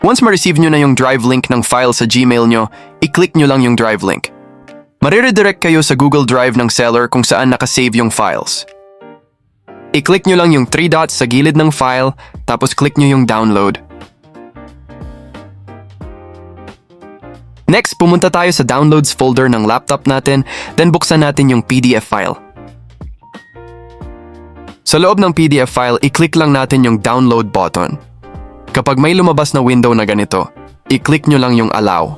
Once ma-receive nyo na yung drive link ng file sa Gmail nyo, i-click nyo lang yung drive link. Mariredirect kayo sa Google Drive ng seller kung saan nakasave yung files. I-click nyo lang yung 3 dots sa gilid ng file, tapos click nyo yung download. Next, pumunta tayo sa Downloads folder ng laptop natin, then buksan natin yung PDF file. Sa loob ng PDF file, i-click lang natin yung Download button. Kapag may lumabas na window na ganito, i-click nyo lang yung Allow.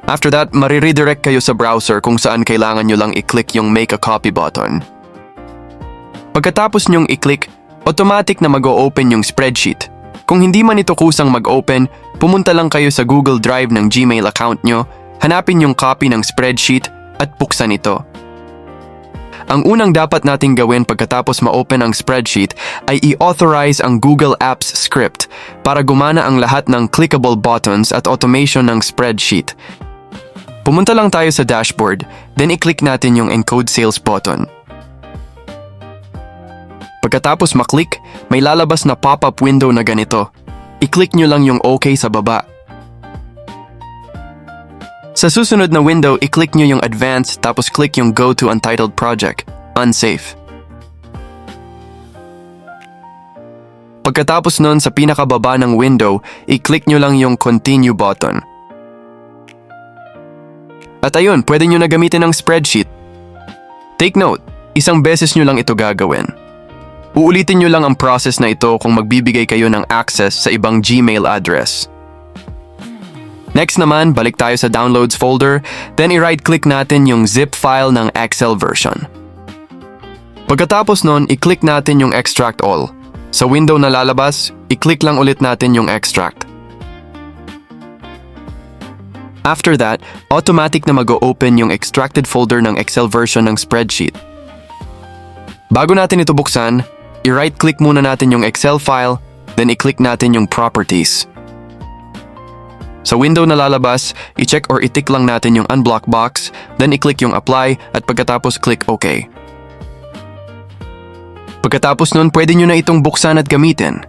After that, mariredirect kayo sa browser kung saan kailangan nyo lang i-click yung Make a Copy button. Pagkatapos nyong i-click, automatic na mag-o-open yung spreadsheet. Kung hindi man ito kusang mag-open, pumunta lang kayo sa Google Drive ng Gmail account nyo, hanapin yung copy ng spreadsheet at buksan ito. Ang unang dapat nating gawin pagkatapos ma-open ang spreadsheet ay i-authorize ang Google Apps script para gumana ang lahat ng clickable buttons at automation ng spreadsheet. Pumunta lang tayo sa dashboard, then i-click natin yung Encode Sales button. Pagkatapos maklik, may lalabas na pop-up window na ganito. I-click nyo lang yung OK sa baba. Sa susunod na window, i-click nyo yung Advanced tapos click yung Go to Untitled Project, Unsafe. Pagkatapos nun, sa pinakababa ng window, i-click nyo lang yung Continue button. At ayun, pwede nyo na gamitin ang spreadsheet. Take note, isang beses nyo lang ito gagawin. Uulitin nyo lang ang process na ito kung magbibigay kayo ng access sa ibang Gmail address. Next naman, balik tayo sa Downloads folder, then i-right-click natin yung zip file ng Excel version. Pagkatapos nun, i-click natin yung Extract All. Sa window na lalabas, i-click lang ulit natin yung Extract. After that, automatic na mag-o-open yung extracted folder ng Excel version ng spreadsheet. Bago natin ito buksan, i-right-click muna natin yung Excel file, then i-click natin yung Properties. Sa window na lalabas, i-check or i-tick lang natin yung Unblock box, then i-click yung Apply at pagkatapos click OK. Pagkatapos nun, pwede nyo na itong buksan at gamitin.